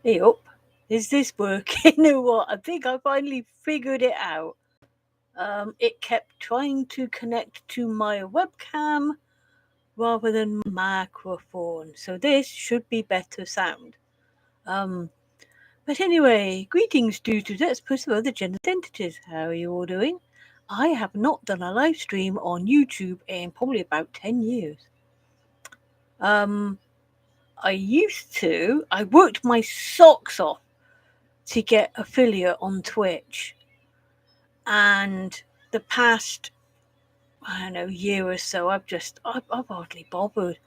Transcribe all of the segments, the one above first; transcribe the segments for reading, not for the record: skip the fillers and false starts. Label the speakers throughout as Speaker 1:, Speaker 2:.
Speaker 1: Hey up, is this working? You know what? I think I finally figured it out. It kept trying to connect to my webcam rather than microphone, so this should be better sound. Um, but anyway, greetings to this person of the gender identities. How are you all doing? I have not done a live stream on YouTube in probably about 10 years. Um, I worked my socks off to get affiliate on Twitch. And the past, I don't know, year or so, I've hardly bothered.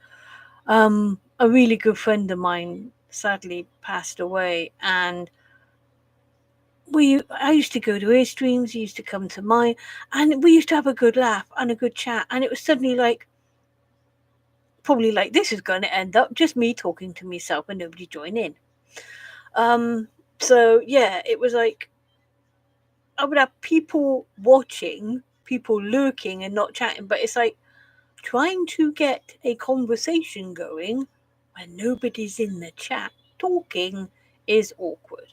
Speaker 1: A really good friend of mine sadly passed away, and I used to go to his streams, he used to come to mine, and we used to have a good laugh and a good chat. And it was suddenly like, probably like, this is going to end up just me talking to myself and nobody join in. Um, so yeah, it was like I would have people watching, people lurking and not chatting, but it's like trying to get a conversation going when nobody's in the chat talking is awkward.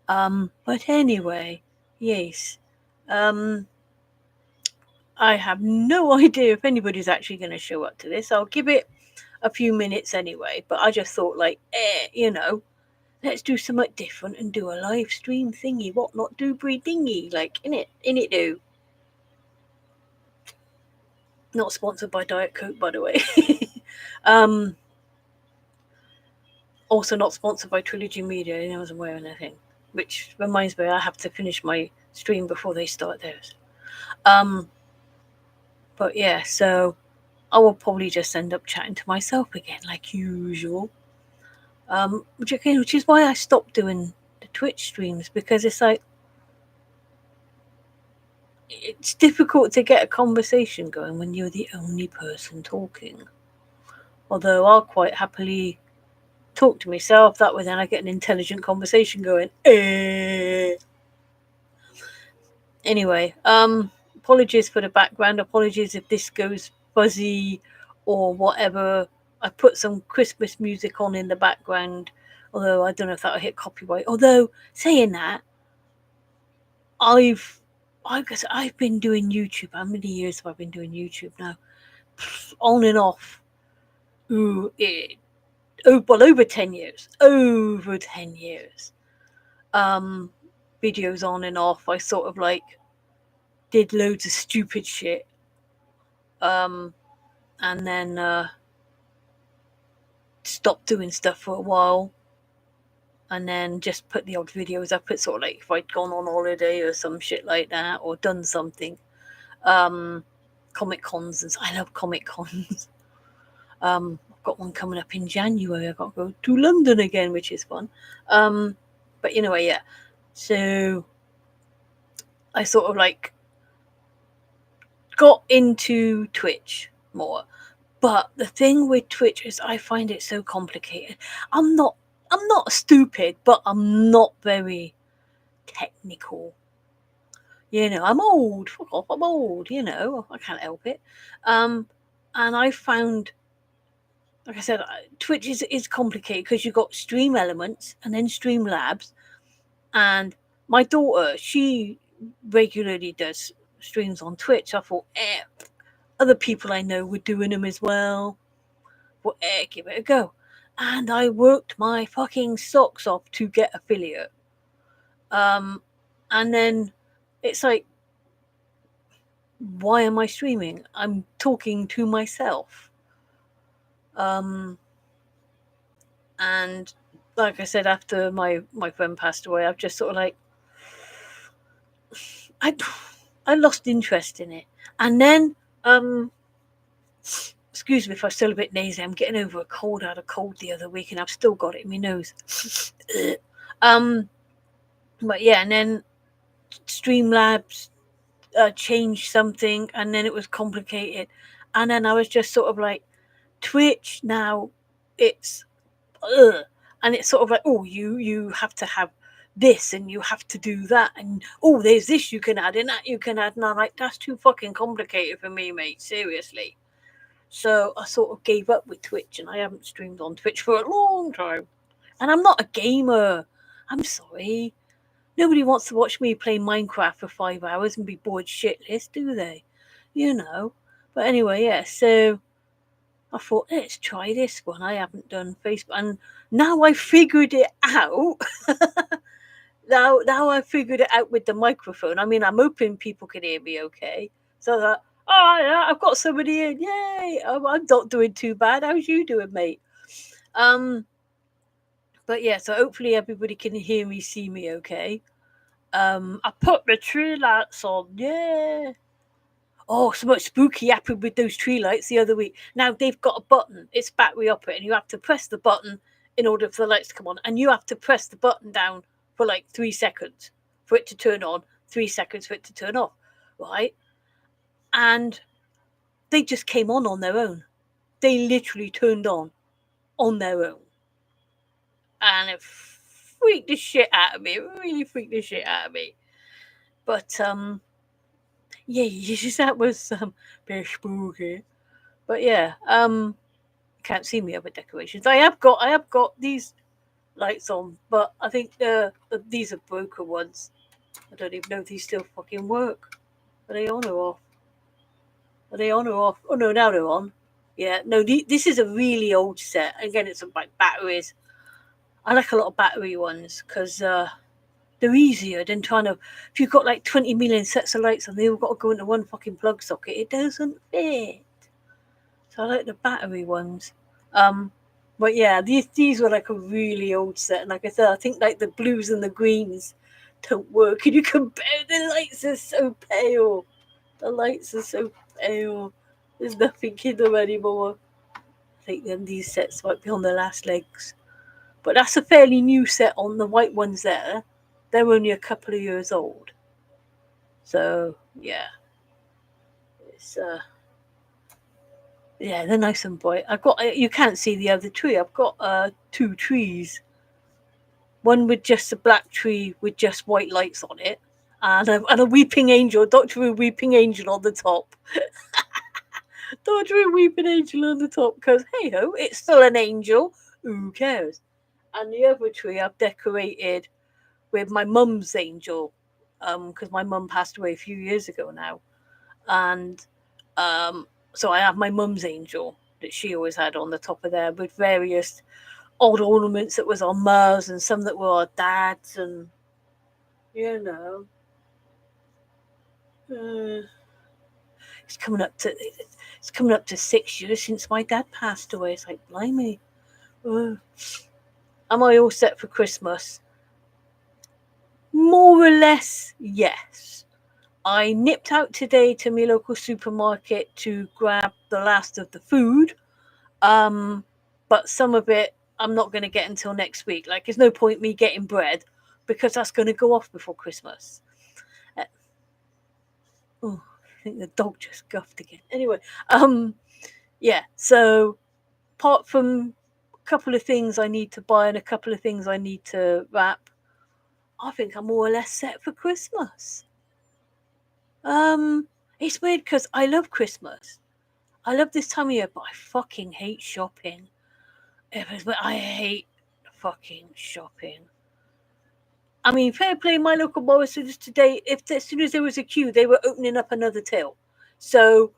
Speaker 1: But anyway, yes. Um, I have no idea if anybody's actually going to show up to this. I'll give it a few minutes anyway, but I just thought, like, let's do something different and do a live stream thingy. What not do breathingy? Like, in it do. Not sponsored by Diet Coke, by the way. um, Also not sponsored by Trilogy Media. I wasn't aware of anything. Which reminds me, I have to finish my stream before they start theirs. Um, but yeah, so I will probably just end up chatting to myself again, like usual. Which is why I stopped doing the Twitch streams, because it's like it's difficult to get a conversation going when you're the only person talking. Although I'll quite happily talk to myself that way, then I get an intelligent conversation going. Anyway, apologies for the background. Apologies if this goes fuzzy or whatever. I put some Christmas music on in the background, although I don't know if that'll hit copyright. Although saying that, I've I guess I've been doing YouTube. How many years have I been doing YouTube now? On and off. Ooh, well, over 10 years. Over 10 years. Um, Videos on and off. I sort of like did loads of stupid shit. Um, and then stopped doing stuff for a while, and then just put the odd videos up. It's sort of like if I'd gone on holiday or some shit like that, or done something. Um, Comic cons, and I love Comic cons. I've got one coming up in January. I've got to go to London again, which is fun. But anyway, yeah. So I sort of like got into Twitch more. But the thing with Twitch is I find it so complicated. I'm not I'm not stupid, but I'm not very technical. I'm old. Fuck off, I'm old, I can't help it. Um and I found, like I said, Twitch is complicated because you've got Stream Elements and then Stream Labs. And my daughter, she regularly does streams on Twitch. I thought, other people I know were doing them as well. Well, give it a go. And I worked my fucking socks off to get affiliate. Um, and then it's like, why am I streaming? I'm talking to myself. Um, and like I said, after my friend passed away, I've just sort of like, I, I lost interest in it. And then, excuse me if I'm still a bit nasy. I'm getting over a cold. I had a cold the other week, and I've still got it in my nose. um, but yeah, and then Streamlabs changed something, and then it was complicated, and then I was just sort of like, Twitch now, it's, and it's sort of like, oh, you have to have this and you have to do that, and oh, there's this you can add and that you can add, and I'm like, that's too fucking complicated for me, mate. Seriously. So I sort of gave up with Twitch, and I haven't streamed on Twitch for a long time. And I'm not a gamer. I'm sorry. Nobody wants to watch me play Minecraft for 5 hours and be bored shitless, do they? You know. But anyway, yeah, so I thought, let's try this one. I haven't done Facebook. And now I figured it out. now I figured it out with the microphone. I mean, I'm hoping people can hear me okay. So that, oh, yeah, I've got somebody in. Yay. I'm not doing too bad. How's you doing, mate? But yeah, so hopefully everybody can hear me, see me okay. I put the tree lights on. Yeah. Oh, so much spooky happened with those tree lights the other week. Now they've got a button. It's battery operated. You have to press the button in order for the lights to come on, and you have to press the button down for like 3 seconds for it to turn on. 3 seconds for it to turn off, right? And they just came on their own. They literally turned on their own, and it freaked the shit out of me. It really freaked the shit out of me. But yeah, that was very spooky. But yeah, can't see me other decorations. I have got these lights on, but I think these are broken ones. I don't even know if these still fucking work. Are they on or off? Are they on or off? Oh no, now they're on. Yeah, no, this is a really old set. Again, it's like batteries. I like a lot of battery ones because they're easier than trying to. If you've got like 20 million sets of lights and they all got to go into one fucking plug socket, it doesn't fit. So I like the battery ones. Um, but yeah, these were like a really old set, and like I said, I think like the blues and the greens don't work. And you compare the lights are so pale. The lights are so pale. There's nothing in them anymore. I think then these sets might be on their last legs. But that's a fairly new set on the white ones there. They're only a couple of years old. So yeah, it's yeah, they're nice and bright. I've got you can't see the other tree. I've got two trees. One with just a black tree with just white lights on it, and a weeping angel, Doctor Who weeping angel on the top. Doctor Who weeping angel on the top because hey ho, it's still an angel. Who cares? And the other tree I've decorated with my mum's angel, because my mum passed away a few years ago now, and so I have my mum's angel that she always had on the top of there with various old ornaments that was on Mars and some that were our dad's, and you know, uh, it's coming up to 6 years since my dad passed away. It's like blimey. Uh, am I all set for Christmas? More or less, yes. I nipped out today to my local supermarket to grab the last of the food. Um, but some of it I'm not going to get until next week. Like, there's no point me getting bread because that's going to go off before Christmas. Uh, oh, I think the dog just guffed again. Anyway, yeah. So apart from a couple of things I need to buy and a couple of things I need to wrap, I think I'm more or less set for Christmas. Um, it's weird because I love Christmas. I love this time of year, but I fucking hate shopping. I hate fucking shopping. I mean, fair play, my local Morrison's today, if as soon as there was a queue, they were opening up another till. So,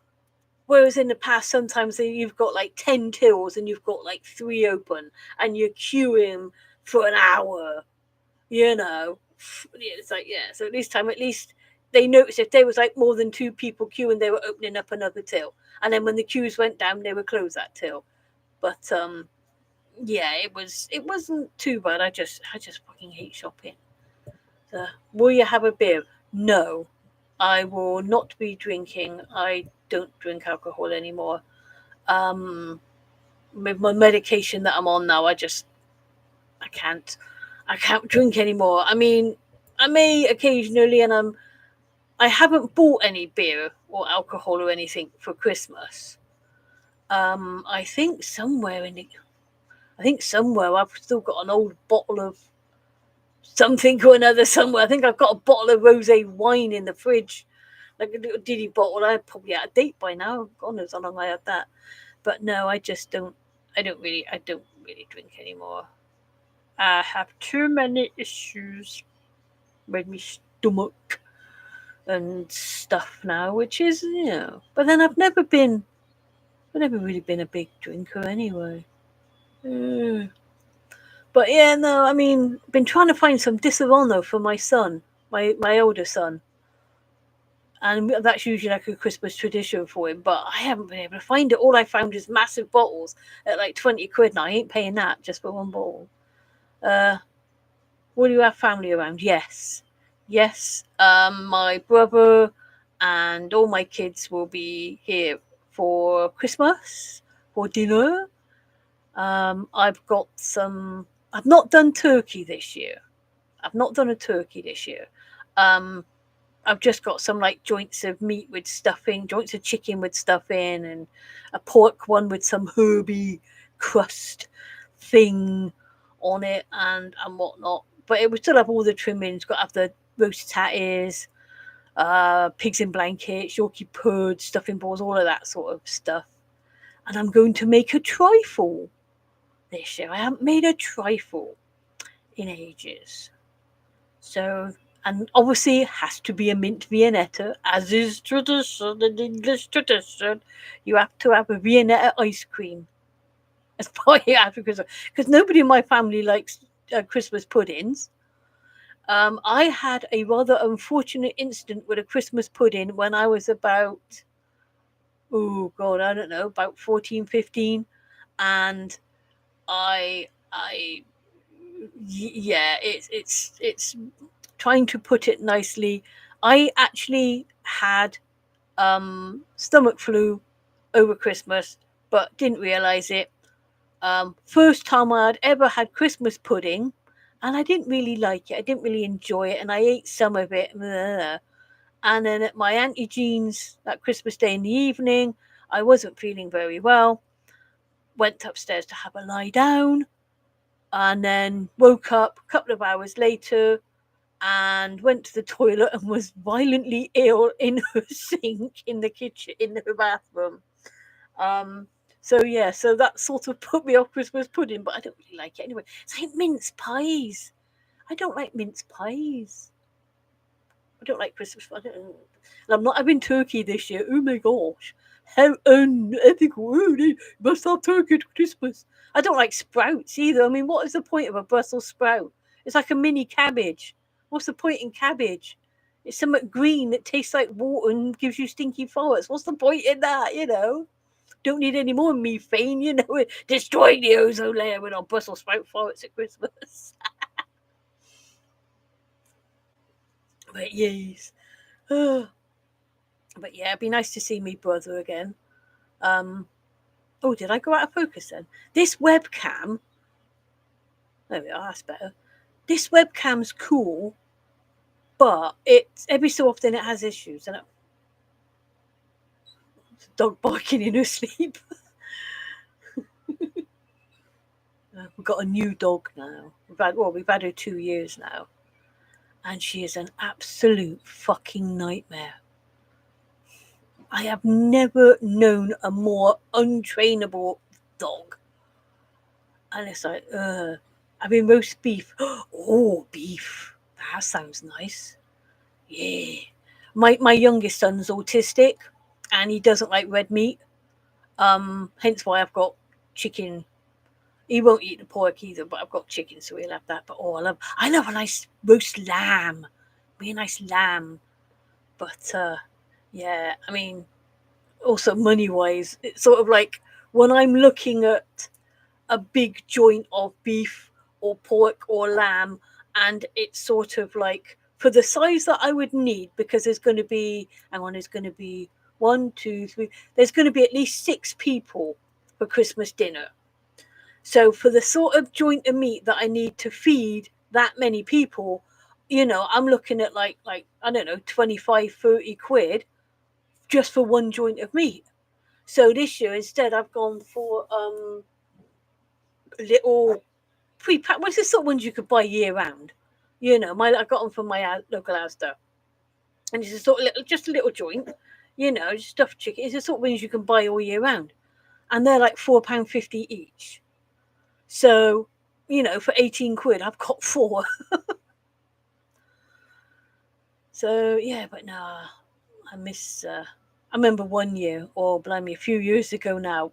Speaker 1: whereas in the past, sometimes you've got like 10 tills and you've got like 3 open and you're queuing for an hour, you know. It's like, yeah, so at least they noticed if there was like more than 2 people queuing, they were opening up another till. And then when the queues went down, they would close that till. But, yeah, it wasn't too bad. I just fucking hate shopping. Will you have a beer? No, I will not be drinking. I don't drink alcohol anymore. Um, with my medication that I'm on now, I can't I can't drink anymore. I mean, I may occasionally, and I haven't bought any beer or alcohol or anything for Christmas. I think somewhere I've still got an old bottle of something or another somewhere. I think I've got a bottle of rosé wine in the fridge, like a little diddy bottle. I'm probably out of date by now. God knows how long I had that. But no, I just don't. I don't really drink anymore. I have too many issues with my stomach and stuff now, which is, But then I've never really been a big drinker anyway. Mm. But yeah, no, I mean, been trying to find some Disaronno for my son, my older son, and that's usually like a Christmas tradition for him. But I haven't been able to find it. All I found is massive bottles at like 20 quid, and I ain't paying that just for one bottle. Uh, will you have family around? Yes, yes. My brother and all my kids will be here for Christmas for dinner. I've got some. I've not done turkey this year. I've not done a turkey this year. Um, I've just got some like joints of meat with stuffing, joints of chicken with stuffing, and a pork one with some herby crust thing on it and whatnot. But it would still have all the trimmings. Got to have the roast tatties, pigs in blankets, Yorkie pud, stuffing balls, all of that sort of stuff. And I'm going to make a trifle this year. I haven't made a trifle in ages. So, and obviously it has to be a mint Viennetta, as is tradition in English tradition. You have to have a Viennetta ice cream as part of your Christmas, because nobody in my family likes Christmas puddings. I had a rather unfortunate incident with a Christmas pudding when I was about, oh God, I don't know, about 14, 15. And I yeah, it's trying to put it nicely. I actually had stomach flu over Christmas, but didn't realize it. First time I'd ever had Christmas pudding, and I didn't really like it. I didn't really enjoy it, and I ate some of it. And then at my Auntie Jean's that Christmas day in the evening, I wasn't feeling very well. Went upstairs to have a lie down, and then woke up a couple of hours later and went to the toilet and was violently ill in her sink in the kitchen, in her bathroom. Um, so yeah, so that sort of put me off Christmas pudding, but I don't really like it anyway. It's like mince pies. I don't like mince pies. I don't like Christmas. And I'm not having turkey this year. Oh my gosh, how unethical! Oh, you must have turkey at Christmas. I don't like sprouts either. I mean, what is the point of a Brussels sprout? It's like a mini cabbage. What's the point in cabbage? It's something green that tastes like water and gives you stinky farts. What's the point in that? Don't need any more methane. Destroying the ozone layer with our Brussels sprout farts at Christmas. But yes. But yeah, it'd be nice to see me brother again. Oh, did I go out of focus then? This webcam. There we are. That's better. This webcam's cool, but it's every so often it has issues, and it's a dog barking in her sleep. We've got a new dog now. We've had her 2 years now, and she is an absolute fucking nightmare. I have never known a more untrainable dog. And it's like, I mean, roast beef. Oh, beef. That sounds nice. Yeah. My youngest son's autistic, and he doesn't like red meat. Hence why I've got chicken. He won't eat the pork either, but I've got chicken, so he'll have that. But I love a nice roast lamb. Be a nice lamb. But yeah, I mean, also money wise, it's sort of like when I'm looking at a big joint of beef or pork or lamb, and it's sort of like for the size that I would need, because there's going to be, there's going to be 1, 2, 3, there's going to be at least 6 people for Christmas dinner. So for the sort of joint of meat that I need to feed that many people, I'm looking at like I don't know, 25, 30 quid just for one joint of meat. So this year instead I've gone for little pre-packed. What's the sort of ones you could buy year round? I got them from my local Asda, and it's a sort of just a little joint. Stuffed chicken. It's the sort of ones you can buy all year round, and they're like £4.50 each. So, for 18 quid, I've got 4. So, yeah, but nah, I miss, I remember one year, or blimey, a few years ago now.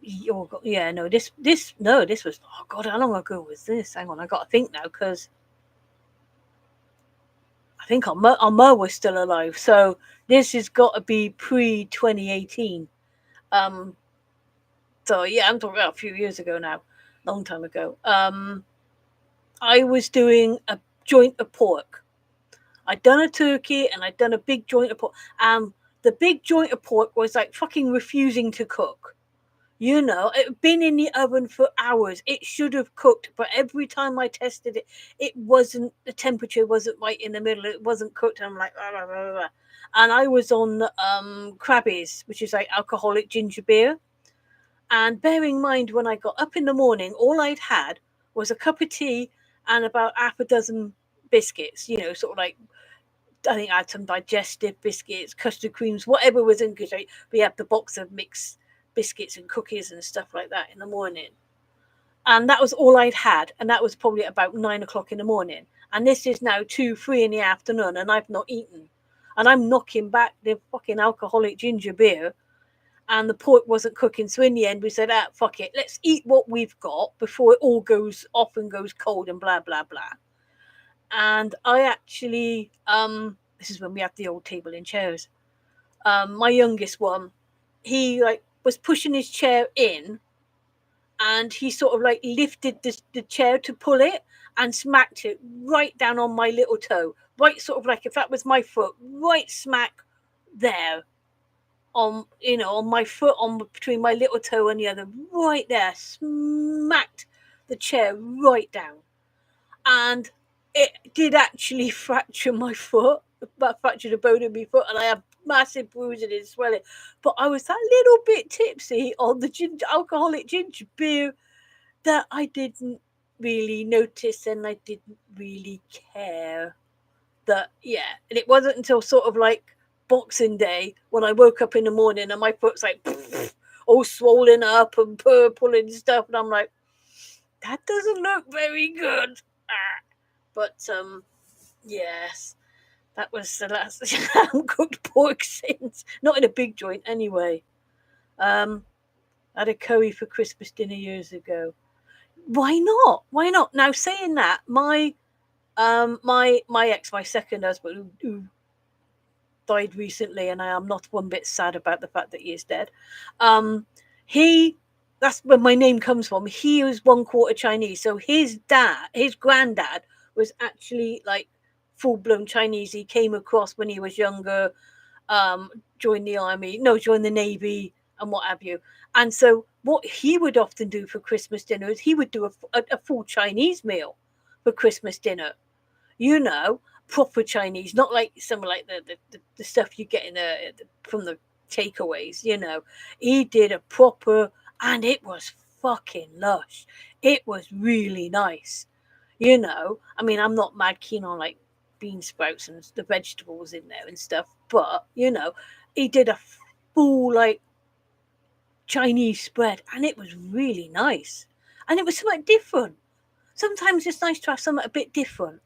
Speaker 1: Yeah, no, this was, oh God, how long ago was this? Hang on, I got to think now, because I think our mother was still alive. So this has got to be pre 2018. Um, so yeah, I'm talking about a few years ago now, long time ago. I was doing a joint of pork. I'd done a turkey and I'd done a big joint of pork. The big joint of pork was like fucking refusing to cook. It had been in the oven for hours. It should have cooked, but every time I tested it, the temperature wasn't right in the middle. It wasn't cooked. And I'm like, blah, blah, blah, blah. And I was on Krabbies, which is like alcoholic ginger beer. And bearing in mind, when I got up in the morning, all I'd had was a cup of tea and about half a dozen biscuits, sort of like, I think I had some digestive biscuits, custard creams, whatever was in, because we had the box of mixed biscuits and cookies and stuff like that in the morning. And that was all I'd had. And that was probably about 9 o'clock in the morning. And this is now 2, 3 in the afternoon, and I've not eaten. And I'm knocking back the fucking alcoholic ginger beer, and the pork wasn't cooking. So in the end, we said, fuck it, let's eat what we've got before it all goes off and goes cold and blah, blah, blah. And I actually, this is when we had the old table and chairs. My youngest one, he was pushing his chair in, and he sort of lifted the chair to pull it and smacked it right down on my little toe. Right, sort of like if that was my foot, right smack there on my foot, on between my little toe and the other, right there, smacked the chair right down. And it did actually fracture my foot, fractured a bone in my foot, and I have massive bruising and swelling. But I was that little bit tipsy on the alcoholic ginger beer that I didn't really notice, and I didn't really care. And it wasn't until sort of like Boxing Day when I woke up in the morning and my foot's like all swollen up and purple and stuff, and I'm like, that doesn't look very good. But yes, that was the last I haven't cooked pork since. Not in a big joint anyway. I had a curry for Christmas dinner years ago. Why not? Why not? Now, saying that, my ex, my second husband, who died recently, and I am not one bit sad about the fact that he is dead. He That's where my name comes from. He was 1/4 Chinese, so his granddad was actually like full-blown Chinese. He came across when he was younger, joined the Navy and what have you. And so what he would often do for Christmas dinner is he would do a full Chinese meal for Christmas dinner. Proper Chinese, not like some like the stuff you get from the takeaways. He did a proper, and it was fucking lush. It was really nice. I mean, I'm not mad keen on like bean sprouts and the vegetables in there and stuff, but he did a full like Chinese spread, and it was really nice, and it was something different. Sometimes it's nice to have something a bit different,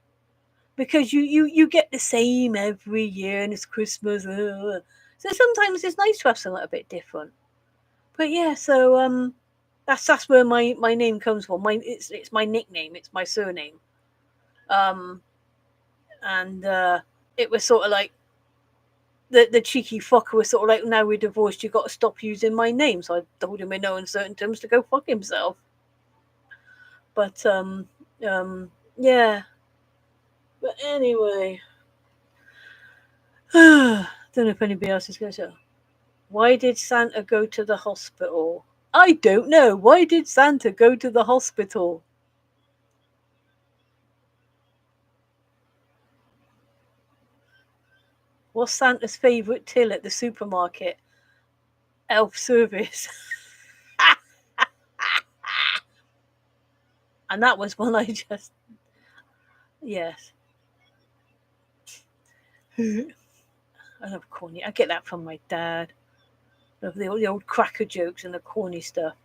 Speaker 1: because you get the same every year and it's Christmas. So sometimes it's nice to have something a bit different. But yeah, so that's where my name comes from. It's my nickname. It's my surname. Um, and it was sort of like the cheeky fucker was sort of like, now we're divorced, you got to stop using my name. So I told him in no uncertain terms to go fuck himself. But yeah. But anyway, don't know if anybody else is going to say. Why did Santa go to the hospital? I don't know. Why did Santa go to the hospital? What's Santa's favourite till at the supermarket? Elf service. And that was one I just... Yes. I love corny. I get that from my dad. Love the old cracker jokes and the corny stuff.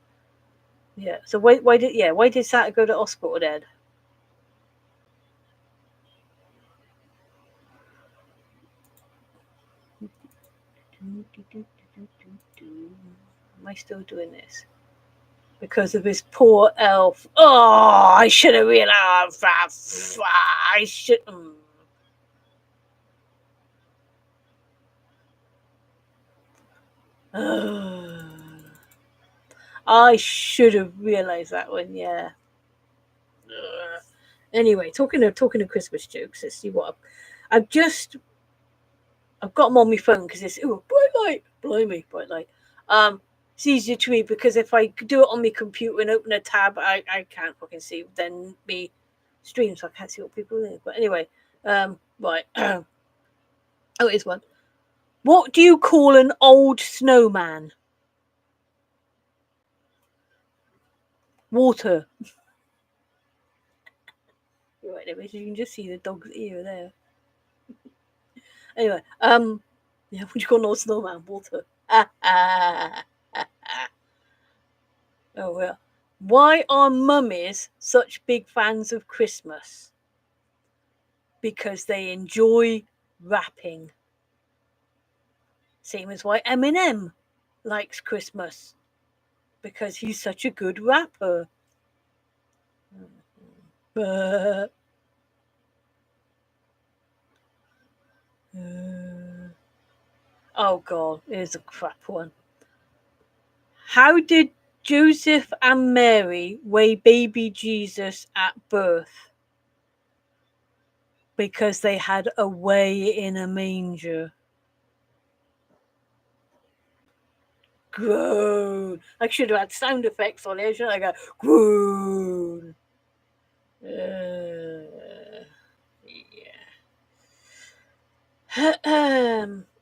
Speaker 1: Yeah. So why did Santa go to hospital then? Am I still doing this? Because of his poor elf. Oh, I should have realized. I should. I should have realized that one. Yeah. Anyway, talking of Christmas jokes, let's see what I've got them on my phone because it's bright light, blimey, bright light. It's easier to read because if I do it on my computer and open a tab, I can't fucking see then me stream, so I can't see what people are doing. But anyway, right. Oh, here's one. What do you call an old snowman? Water. Right there, you can just see the dog's ear there. Anyway, yeah, what do you call an old snowman? Water. Oh well. Why are mummies such big fans of Christmas? Because they enjoy rapping. Same as why Eminem likes Christmas. Because he's such a good rapper. Oh god, here's a crap one. How did Joseph and Mary weigh baby Jesus at birth? Because they had a weigh in a manger. Groan. I should have had sound effects on it, shouldn't I? Go groan. Yeah.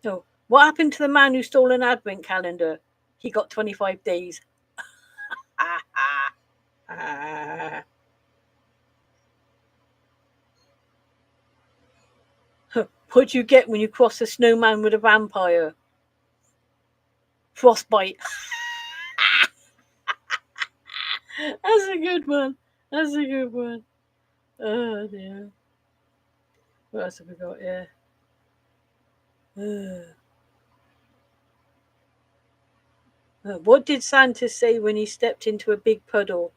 Speaker 1: Oh, what happened to the man who stole an advent calendar? He got 25 days. What do you get when you cross a snowman with a vampire? Frostbite. That's a good one. That's a good one. Oh dear. What else have we got here? What did Santa say when he stepped into a big puddle?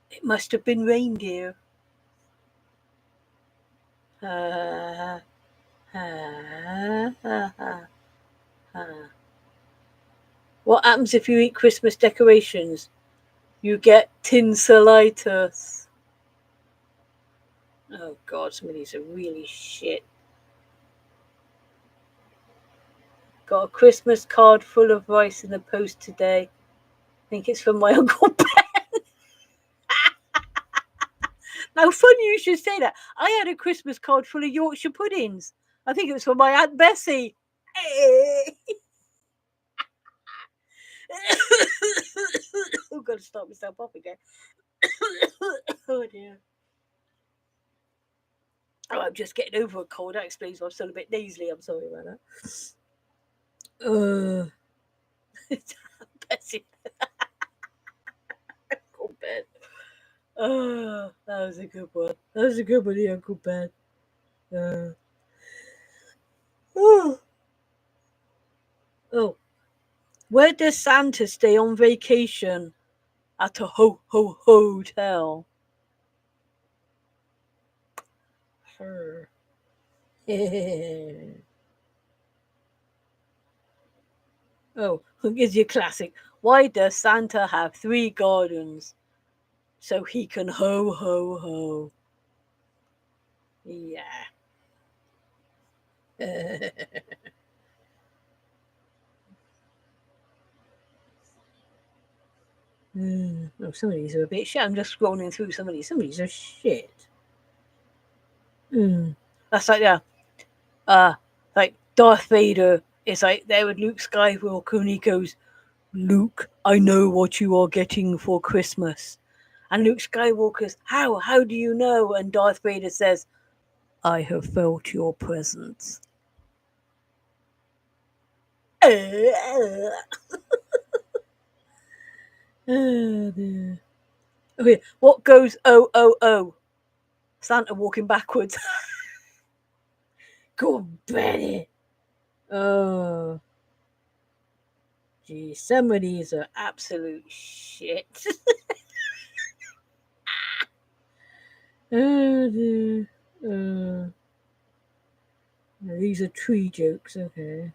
Speaker 1: It must have been reindeer. What happens if you eat Christmas decorations? You get tinselitis. Oh god, some of these are really shit. Got a Christmas card full of rice in the post today. I think it's from my Uncle Ben. Now, funny you should say that. I had a Christmas card full of Yorkshire puddings. I think it was from my Aunt Bessie. I've got to start myself up again. Oh dear. Oh, I'm just getting over a cold. That explains why I'm still a bit nasally. I'm sorry about that. Bessie. Uncle Ben. Oh, that was a good one. That was a good one, Uncle Ben. Oh. Oh. Where does Santa stay on vacation? At a hotel. Her. Oh, here's your classic. Why does Santa have 3 gardens? So he can ho. Yeah. Oh, some of these are a bit shit. I'm just scrolling through some of these. Some of these are shit. That's like, yeah. Like Darth Vader is like there with Luke Skywalker and he goes, Luke, I know what you are getting for Christmas. And Luke Skywalker's, how? How do you know? And Darth Vader says, I have felt your presence. Oh, dear. What goes oh? Santa walking backwards. Go on, Betty. Oh, gee, some of these are absolute shit. Oh, dear. These are tree jokes, okay.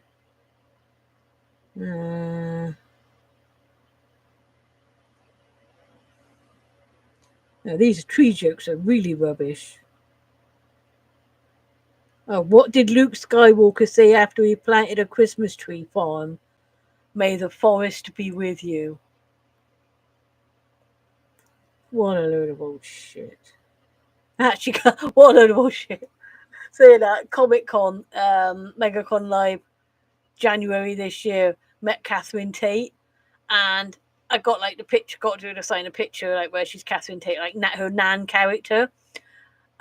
Speaker 1: No, these tree jokes are really rubbish. Oh, what did Luke Skywalker say after he planted a Christmas tree farm? May the forest be with you. What a load of old shit. Actually, what a load of bullshit. Saying that Comic Con, MegaCon Live, January this year, met Catherine Tate, and I got like the picture, got her to sign a picture like where she's Catherine Tate, like her Nan character.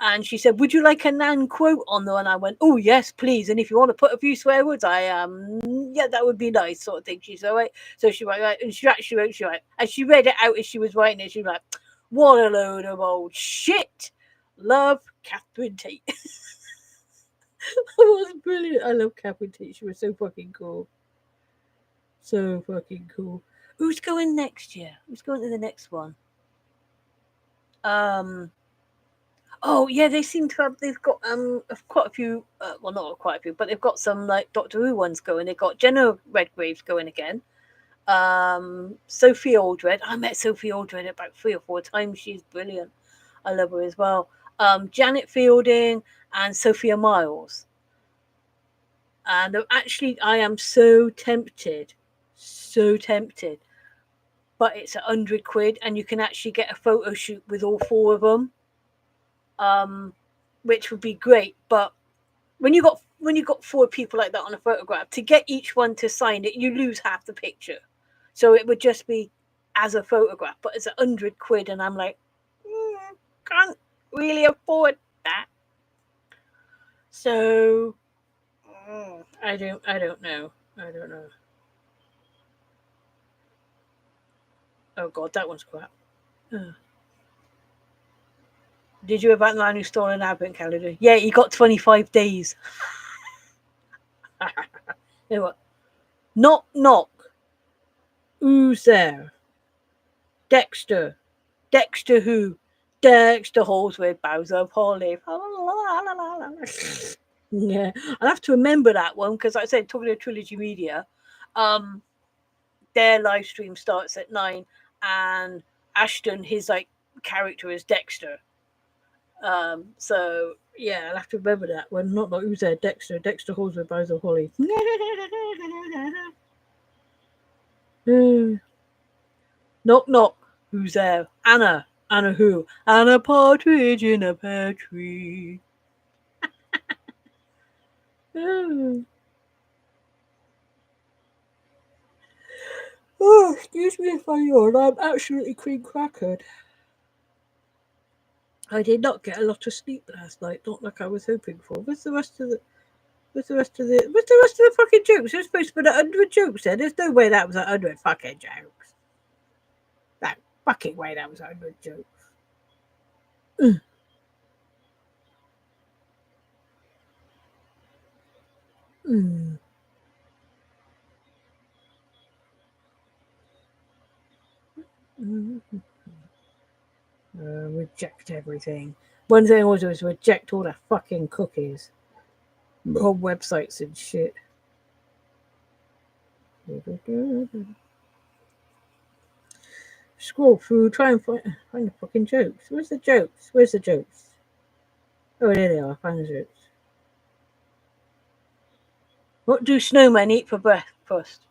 Speaker 1: And she said, "Would you like a Nan quote on there?" And I went, "Oh yes, please. And if you want to put a few swear words, yeah, that would be nice," sort of thing. She's all right. So she wrote, and she actually wrote, and she read it out as she was writing it. She was like, "What a load of old shit. Love, Catherine Tate." That was brilliant. I love Catherine Tate. She was so fucking cool. So fucking cool. Who's going next year? Who's going to the next one? Oh yeah, they seem to have. They've got quite a few. Well, not quite a few, but they've got some like Doctor Who ones going. They've got Jenna Redgrave's going again. Sophie Aldred. I met Sophie Aldred about 3 or 4 times. She's brilliant. I love her as well. Janet Fielding and Sophia Miles. And actually, I am so tempted, but it's £100, and you can actually get a photo shoot with all 4 of them, which would be great. But when you got 4 people like that on a photograph, to get each one to sign it, you lose half the picture. So it would just be as a photograph, but it's £100, and I'm like, can't really afford that. So I don't know. Oh god, that one's crap. Did you hear about the man who stole an advent calendar? Yeah, he got 25 days. You know what? Knock, knock. Who's there? Dexter. Dexter who? Dexter Holsworth, Bowser of Holly. Yeah, I'll have to remember that one because, like I said, talking to Trilogy Media, their live stream starts at 9, and Ashton, his like character is Dexter. So yeah, I'll have to remember that one. Not like who's there, Dexter. Dexter Holsworth, Bowser Holly. Knock knock. Who's there? Anna. Anna who? Anna Partridge in a pear tree. Oh, excuse me if I yawn. I'm absolutely cream crackered. I did not get a lot of sleep last night, not like I was hoping for. What's the rest of the fucking jokes? You're supposed to put 100 jokes there. There's no way that was 100 fucking jokes. That fucking way that was 100 jokes. Reject everything. One thing I always do is reject all the fucking cookies on websites and shit. Scroll through, try and find the fucking jokes. Where's the jokes? Oh, there they are. Find the jokes. What do snowmen eat for breakfast?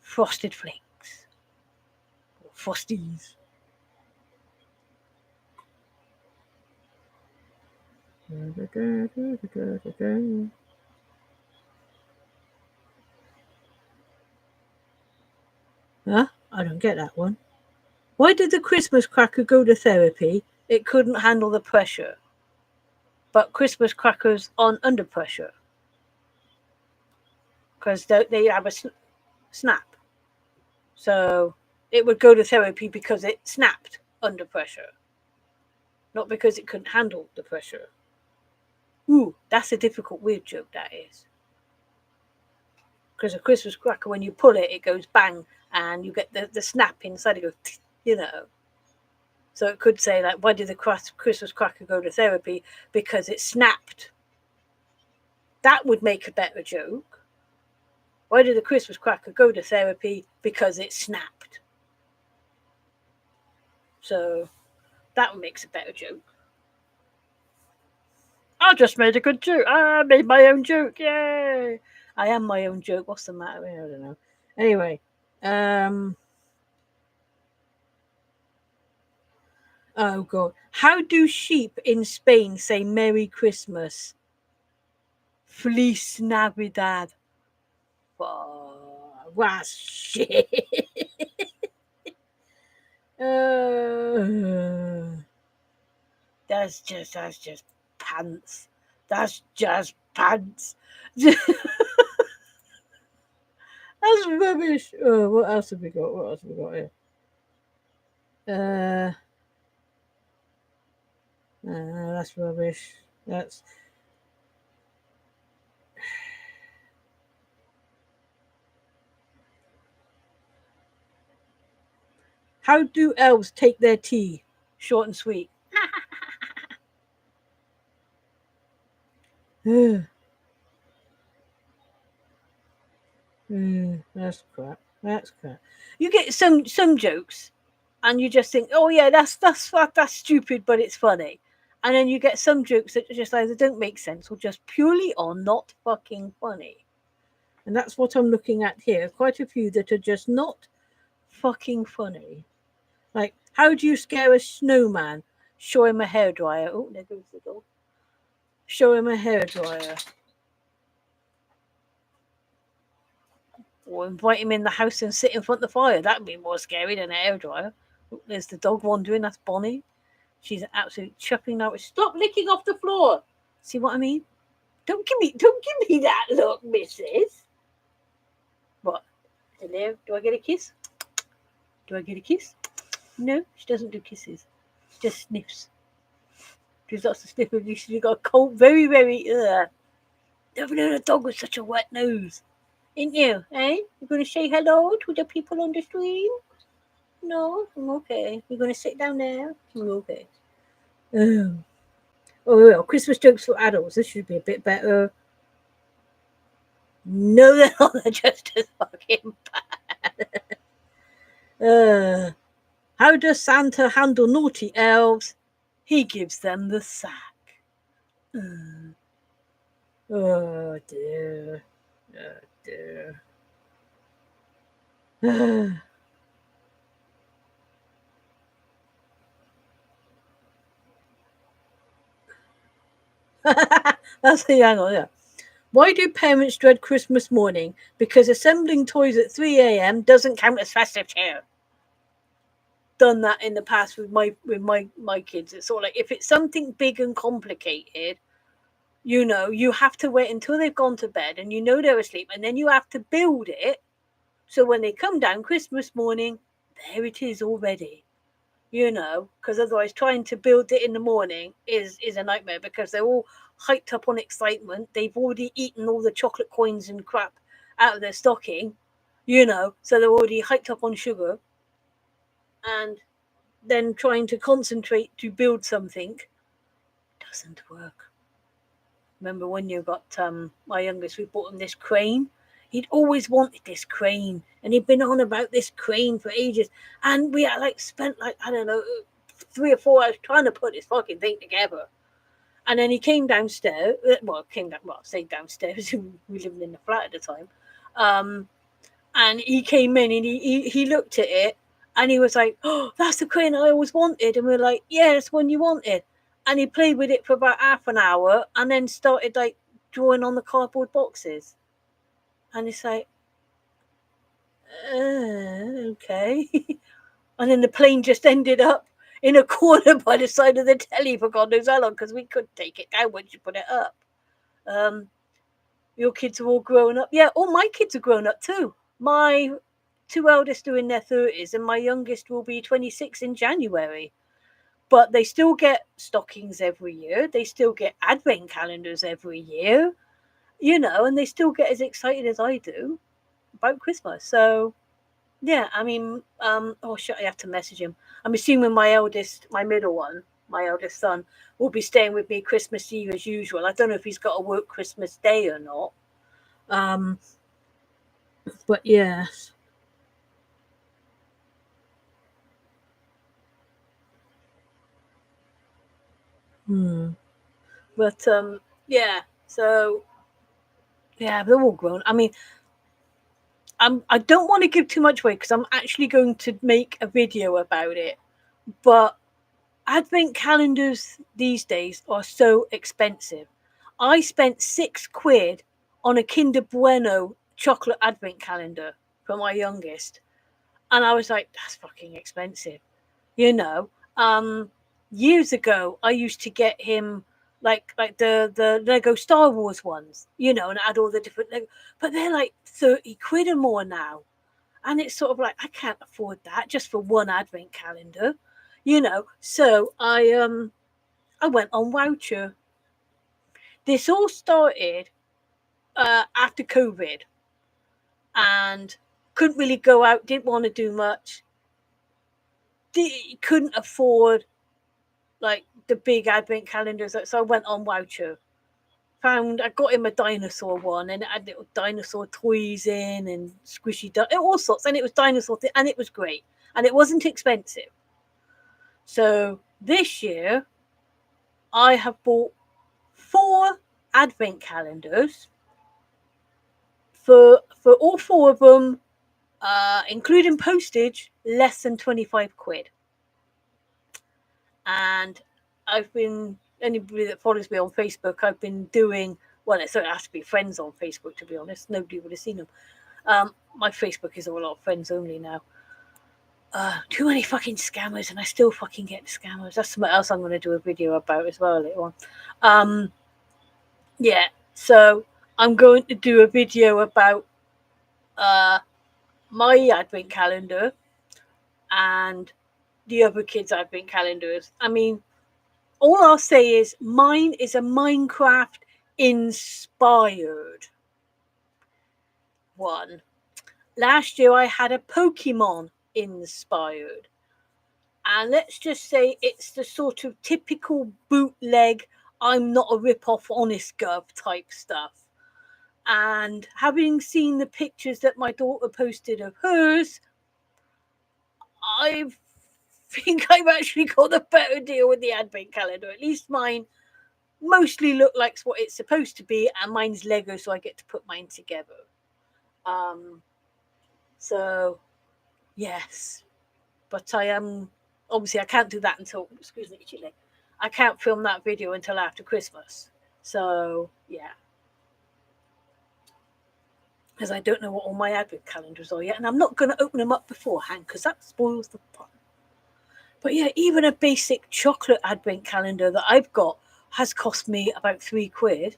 Speaker 1: Frosted flakes. Or frosties. Huh? I don't get that one. Why did the Christmas cracker go to therapy? It couldn't handle the pressure. But Christmas crackers on under pressure. Because they have a snap. So it would go to therapy because it snapped. under pressure, not because it couldn't handle the pressure. Ooh, that's a difficult, weird joke, that is. Because a Christmas cracker, when you pull it, it goes bang, and you get the snap inside. It goes, you know. So it could say, like, why did the Christmas cracker go to therapy? Because it snapped. That would make a better joke. Why did the Christmas cracker go to therapy? Because it snapped. So that makes a better joke. I just made a good joke. I made my own joke. Yay! I am my own joke. What's the matter? I don't know. Anyway, oh god, how do sheep in Spain say Merry Christmas? Feliz Navidad. Oh, wow, shit. That's just pants. That's just pants. That's rubbish. Oh, what else have we got? What else have we got here? That's rubbish. That's how do elves take their tea? Short and sweet. That's crap. That's crap. You get some jokes, and you just think, oh yeah, that's stupid, but it's funny. And then you get some jokes that just either don't make sense or just purely are not fucking funny. And that's what I'm looking at here. Quite a few that are just not fucking funny. Like, how do you scare a snowman? Show him a hairdryer. Oh, there goes the dog. Show him a hairdryer. Or invite him in the house and sit in front of the fire. That would be more scary than a hairdryer. Oh, there's the dog wandering. That's Bonnie. She's an absolute chuckling now. Stop licking off the floor. See what I mean? Don't give me that look, missus. What? Hello? Do I get a kiss? Do I get a kiss? No, she doesn't do kisses. She just sniffs. She's lots of sniffing. She's got a cold, very, very. Never known a dog with such a wet nose. Ain't you? Eh? You're going to say hello to the people on the stream? No? Okay. You're going to sit down there? Okay. Oh. Oh, well, Christmas jokes for adults. This should be a bit better. No, they're not. They're just as fucking bad. How does Santa handle naughty elves? He gives them the sack. Oh, dear. Oh, dear. That's the angle, yeah. Why do parents dread Christmas morning? Because assembling toys at 3 a.m. doesn't count as festive cheer. Done that in the past with my kids. It's sort of like if it's something big and complicated, you have to wait until they've gone to bed and they're asleep, and then you have to build it. So when they come down Christmas morning, there it is already. Because otherwise trying to build it in the morning is a nightmare because they're all hyped up on excitement. They've already eaten all the chocolate coins and crap out of their stocking, so they're already hyped up on sugar. And then trying to concentrate to build something doesn't work. Remember when you got my youngest, we bought him this crane. He'd always wanted this crane, and he'd been on about this crane for ages. And we had spent I don't know 3 or 4 hours trying to put this fucking thing together. And then he came downstairs. Say downstairs. We lived in the flat at the time. And he came in and he looked at it and he was like, "Oh, that's the crane I always wanted." And we're like, "Yeah, it's one you wanted." And he played with it for about half an hour and then started drawing on the cardboard boxes. And it's like, okay. And then the plane just ended up in a corner by the side of the telly for God knows how long because we couldn't take it down once you put it up. Your kids are all grown up. Yeah, all my kids are grown up too. My two eldest are in their 30s, and my youngest will be 26 in January. But they still get stockings every year. They still get advent calendars every year, and they still get as excited as I do about Christmas. So, yeah, I mean, oh shit, I have to message him. I'm assuming my middle one, my eldest son, will be staying with me Christmas Eve as usual. I don't know if he's got to work Christmas Day or not. Um, but yes. Hmm. But yeah. So yeah, they're all grown. I mean, I don't want to give too much away because I'm actually going to make a video about it. But advent calendars these days are so expensive. I spent £6 on a Kinder Bueno chocolate advent calendar for my youngest, and I was like, "That's fucking expensive," you know. Years ago, I used to get him like the Lego Star Wars ones, and it had all the different Lego, but they're like £30 or more now. And it's sort of like I can't afford that just for one advent calendar. So I went on Voucher. This all started after COVID, and couldn't really go out, didn't want to do much, couldn't afford like the big advent calendars, so I went on Voucher. I got him a dinosaur one, and it had little dinosaur toys in and squishy all sorts, and it was and it was great, and it wasn't expensive. So this year I have bought 4 advent calendars for all 4 of them, including postage, less than £25. And I've been anybody that follows me on Facebook, I've been doing well. It has to be friends on Facebook, to be honest. Nobody would have seen them. My Facebook is all a lot of friends only now. Too many fucking scammers, and I still fucking get the scammers. That's something else I'm going to do a video about as well later on. Yeah, so I'm going to do a video about my advent calendar and the other kids' advent calendars. I mean, all I'll say is mine is a Minecraft inspired one. Last year I had a Pokemon inspired. And let's just say it's the sort of typical bootleg, I'm not a rip-off honest gov type stuff. And having seen the pictures that my daughter posted of hers, I think I've actually got a better deal with the advent calendar. At least mine mostly look like what it's supposed to be, and mine's Lego, so I get to put mine together. So yes, but I am obviously I can't do that until excuse me, Chile. I can't film that video until after Christmas. So yeah, because I don't know what all my advent calendars are yet, and I'm not going to open them up beforehand because that spoils the fun. But yeah, even a basic chocolate advent calendar that I've got has cost me about £3.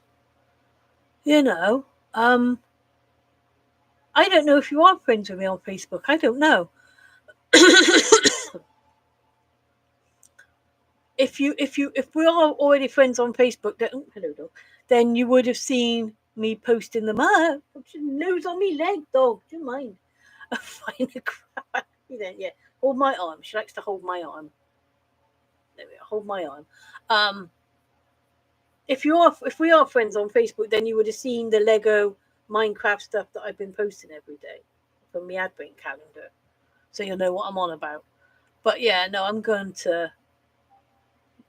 Speaker 1: You know, I don't know if you are friends with me on Facebook. I don't know. if we are already friends on Facebook, then hello dog, then you would have seen me posting them up. Nose on me leg, dog. Do you mind? Find a crap. Yeah, hold my arm. She likes to hold my arm. There we go. Hold my arm. If we are friends on Facebook, then you would have seen the Lego Minecraft stuff that I've been posting every day from the advent calendar, so you'll know what I'm on about. But yeah, no, I'm going to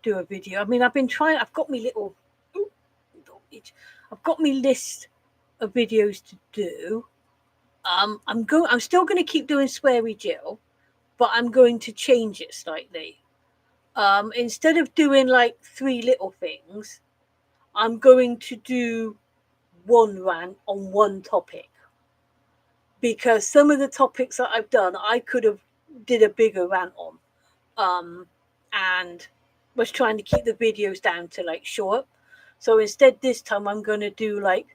Speaker 1: do a video. I mean, I've been trying. I've got me little. I've got me list of videos to do. I'm still going to keep doing Sweary Jill, but I'm going to change it slightly. Instead of doing like 3 little things, I'm going to do one rant on one topic, because some of the topics that I've done, I could have did a bigger rant on, and was trying to keep the videos down to like short. So instead, this time I'm going to do like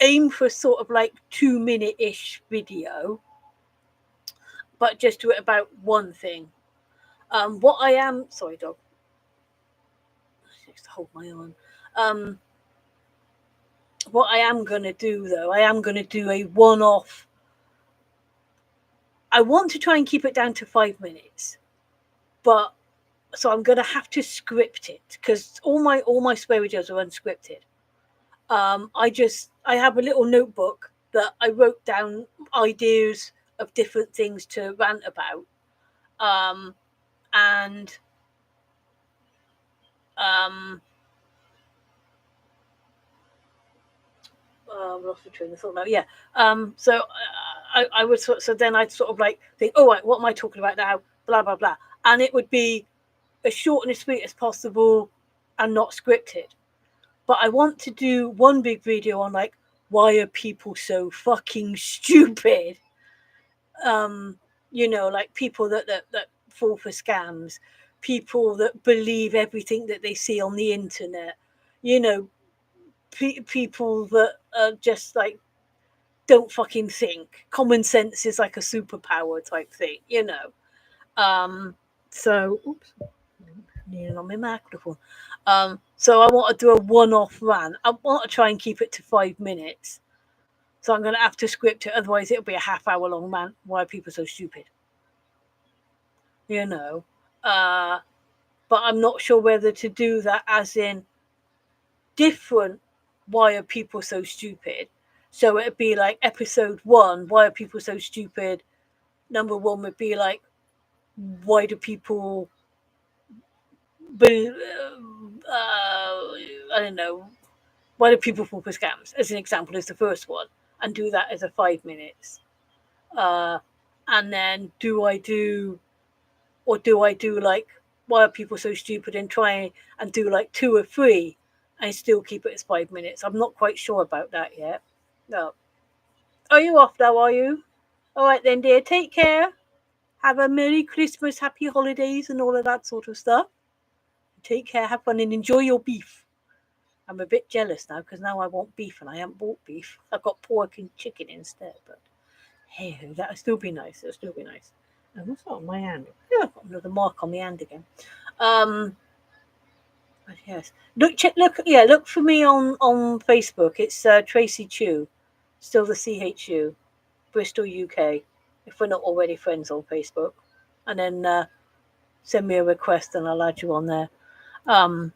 Speaker 1: aim for sort of like 2-minute-ish video, but just do it about one thing. What I am, sorry, dog, just to hold my arm. What I am gonna do though, I am gonna do a one-off. I want to try and keep it down to 5 minutes, but so I'm gonna have to script it because all my swear videos are unscripted. I have a little notebook that I wrote down ideas of different things to rant about, and um, I lost the train of thought now. Yeah. So I would so then I'd sort of like think, oh right, what am I talking about now? Blah blah blah, and it would be as short and as sweet as possible, and not scripted. But I want to do one big video on like why are people so fucking stupid? Um, like people that fall for scams, people that believe everything that they see on the internet, you know, people that are just like don't fucking think. Common sense is like a superpower type thing. So, oops, kneeling on my microphone. So I want to do a one-off rant. I want to try and keep it to 5 minutes. So I'm going to have to script it, otherwise it'll be a half-hour long rant. Why are people so stupid? You know, uh, but I'm not sure whether to do that as in different. Why are people so stupid? So it'd be like episode 1. Why are people so stupid? Number 1 would be like, why do people I don't know, why do people fall for scams? As an example, is the first one, and do that as a 5 minutes. Uh, and then do I do like why are people so stupid and try and do like 2 or 3 and still keep it as 5 minutes? I'm not quite sure about that yet. No. Are you off now? Are you? All right then, dear. Take care. Have a Merry Christmas, Happy Holidays, and all of that sort of stuff. Take care, have fun, and enjoy your beef. I'm a bit jealous now because now I want beef and I haven't bought beef. I've got pork and chicken instead. But hey, that'll still be nice. It'll still be nice. And what's that on my hand? Yeah, I've got another mark on my hand again. But yes, look for me on Facebook. It's Tracy Chew, still the CHU, Bristol, UK. If we're not already friends on Facebook, and then send me a request and I'll add you on there. Um,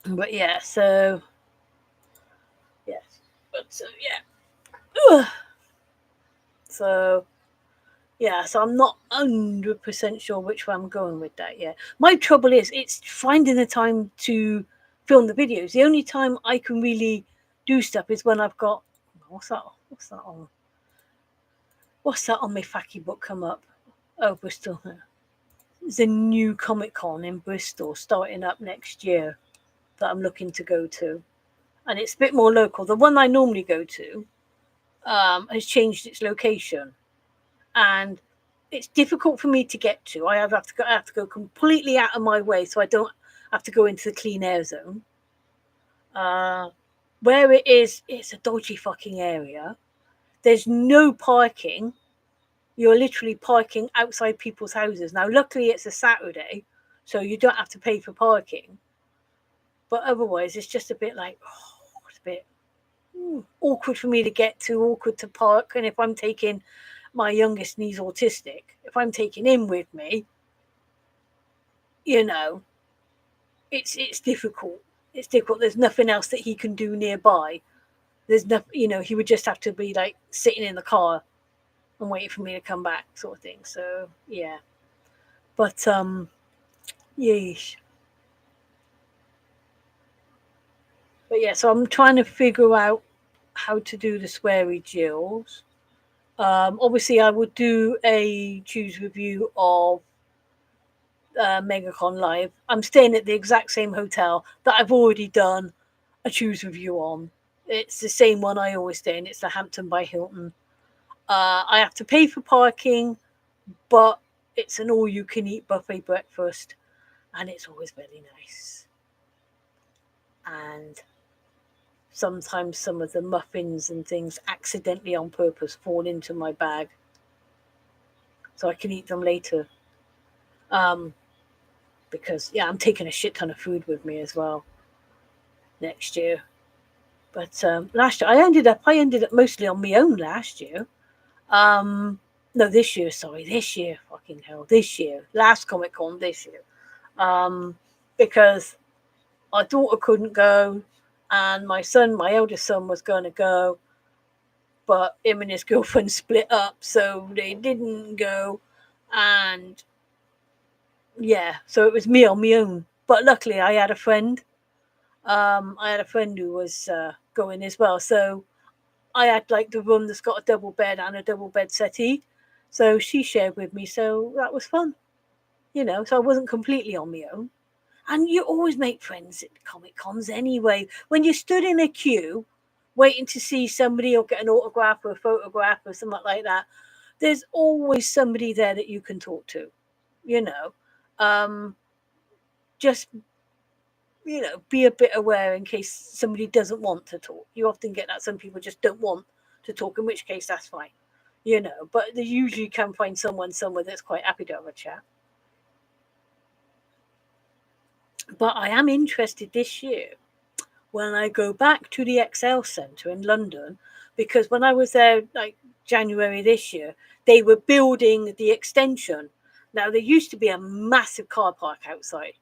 Speaker 1: but yeah, so yes, but so yeah, so yeah, so I'm not 100% sure which way I'm going with that yet. My trouble is it's finding the time to film the videos. The only time I can really do stuff is when I've got what's that? What's that on? What's that on my Facky book come up? Oh, Bristol. There's a new Comic Con in Bristol starting up next year that I'm looking to go to, and it's a bit more local. The one I normally go to has changed its location, and it's difficult for me to get to. I have to go completely out of my way so I don't have to go into the clean air zone. Where it is, it's a dodgy fucking area. There's no parking. You're literally parking outside people's houses. Now, luckily, it's a Saturday, so you don't have to pay for parking. But otherwise, it's just a bit like, it's a bit awkward for me to get to, awkward to park. And if I'm taking my youngest niece autistic, if I'm taking him with me, you know, it's difficult. It's difficult. There's nothing else that he can do nearby. There's nothing, he would just have to be like sitting in the car and waiting for me to come back, sort of thing. So yeah, but yeesh. But yeah, so I'm trying to figure out how to do the sweary jills. Obviously, I would do a choose review of MegaCon Live. I'm staying at the exact same hotel that I've already done a choose review on. It's the same one I always stay in. It's the Hampton by Hilton. I have to pay for parking, but it's an all-you-can-eat buffet breakfast, and it's always very nice. And sometimes some of the muffins and things accidentally on purpose fall into my bag. so I can eat them later. Because I'm taking a shit ton of food with me as well next year. But last year I ended up mostly on my own last year. No, this year. Sorry, this year. Fucking hell, this year. Last Comic Con this year. Because my daughter couldn't go, and my eldest son, was going to go, but him and his girlfriend split up, so they didn't go, and so it was me on my own. But luckily, I had a friend. I had a friend who was going as well, so I had like the room that's got a double bed and a double bed settee, so she shared with me, so that was fun, So I wasn't completely on my own. And you always make friends at Comic Cons anyway. When you stood in a queue, waiting to see somebody or get an autograph or a photograph or something like that, there's always somebody there that you can talk to, Just be a bit aware in case somebody doesn't want to talk. You often get that some people just don't want to talk, in which case that's fine, But they usually can find someone somewhere that's quite happy to have a chat. But I am interested this year when I go back to the ExCeL Centre in London, because when I was there like January this year, they were building the extension. Now, there used to be a massive car park outside.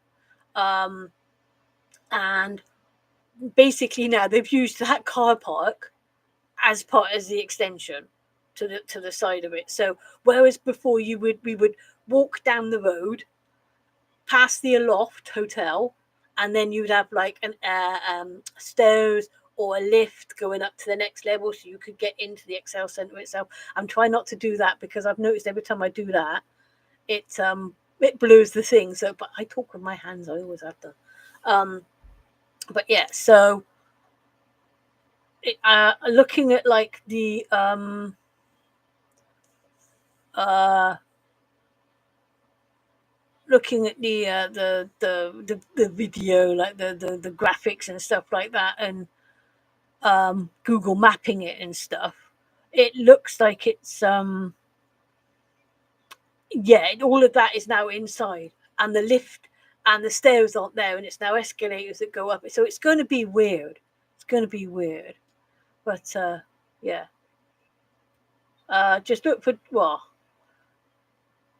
Speaker 1: And basically now they've used that car park as the extension to the side of it. So whereas before we would walk down the road past the Aloft Hotel, and then you'd have like an stairs or a lift going up to the next level so you could get into the ExCeL Centre itself. I'm trying not to do that because I've noticed every time I do that, it blurs the thing. So, but I talk with my hands. I always have to. But yeah, so looking at like the looking at the video, like the graphics and stuff like that, and Google mapping it and stuff, it looks like it's all of that is now inside, and the lift and the stairs aren't there, and it's now escalators that go up. So it's going to be weird. But just look for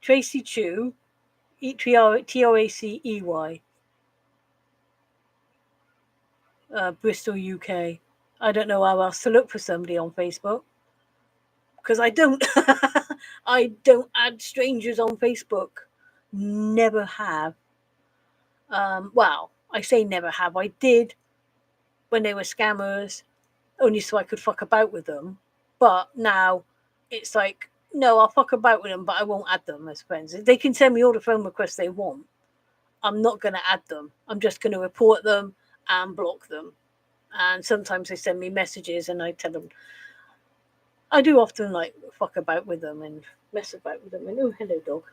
Speaker 1: Tracy Chu, Tracey, Bristol, UK. I don't know how else to look for somebody on Facebook, because I don't I don't add strangers on Facebook. Never have. Well, I say never have. I did when they were scammers, only so I could fuck about with them. But now it's like, no, I'll fuck about with them, but I won't add them as friends. They can send me all the friend requests they want. I'm not going to add them. I'm just going to report them and block them. And sometimes they send me messages and I tell them. I do often like fuck about with them and mess about with them. And oh, hello, dog.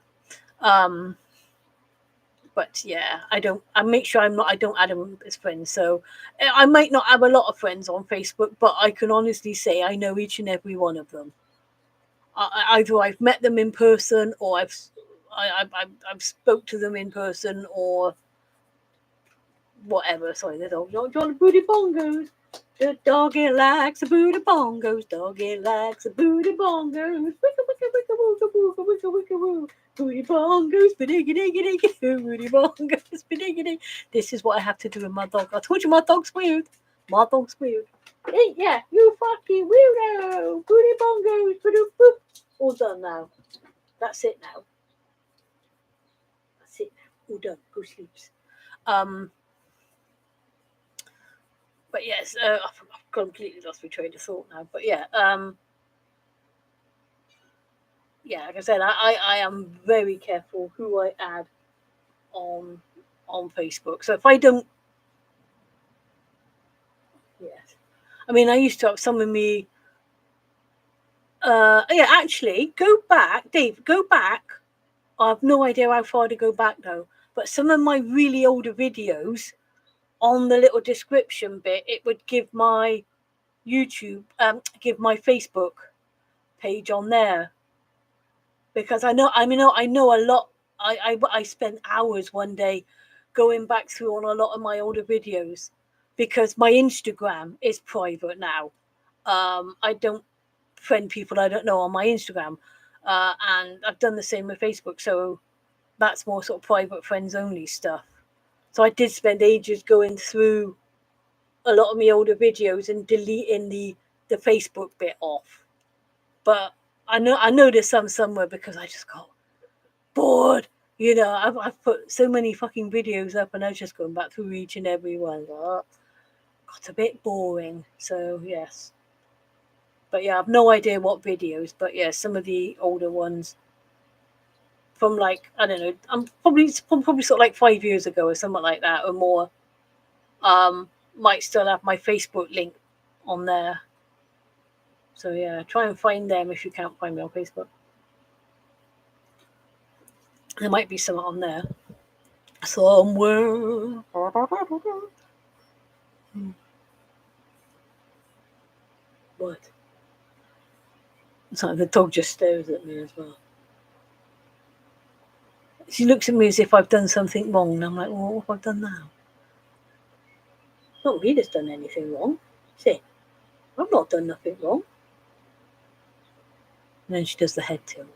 Speaker 1: But yeah, I make sure I don't add them as friends. So I might not have a lot of friends on Facebook, but I can honestly say I know each and every one of them. Either I've met them in person, or I've spoke to them in person, or whatever. Sorry, the dog don't want booty bongos. The doggy likes the booty bongos. Doggy likes the booty bongos. Wicka wicka wicka wicka wicka wicka wicka woo. Booty bongos, ba-diggy diggy diggy. Booty bongos, ba-diggy diggy. This is what I have to do with my dog. I told you my dog's weird. My dog's weird. Hey, yeah, you fucking weirdo. Booty bongos, ba-doop boop. All done now. That's it now. All done. Go sleeps. But yes, I've completely lost my train of thought now. But yeah, like I said, I am very careful who I add on Facebook. So if I don't, yes, I mean I used to have some of me. Actually, go back, Dave. Go back. I have no idea how far to go back though. But some of my really older videos, on the little description bit, it would give my YouTube, give my Facebook page on there. because I know a lot. I spent hours one day going back through on a lot of my older videos because my Instagram is private now. I don't friend people I don't know on my Instagram, and I've done the same with Facebook. So that's more sort of private friends only stuff. So I did spend ages going through a lot of my older videos and deleting the Facebook bit off. But I know there's some somewhere because I just got bored. I've put so many fucking videos up, and I was just going back through each and every one. Got a bit boring. So yes, but yeah, I've no idea what videos. But yeah, some of the older ones from like I don't know. I'm probably sort of like 5 years ago or something like that or more. Might still have my Facebook link on there. So yeah, try and find them if you can't find me on Facebook. There might be some on there somewhere. What? It's like the dog just stares at me as well. She looks at me as if I've done something wrong, and I'm like, well, what have I done now? Not Rita's done anything wrong. See, I've not done nothing wrong. And then she does the head tilt.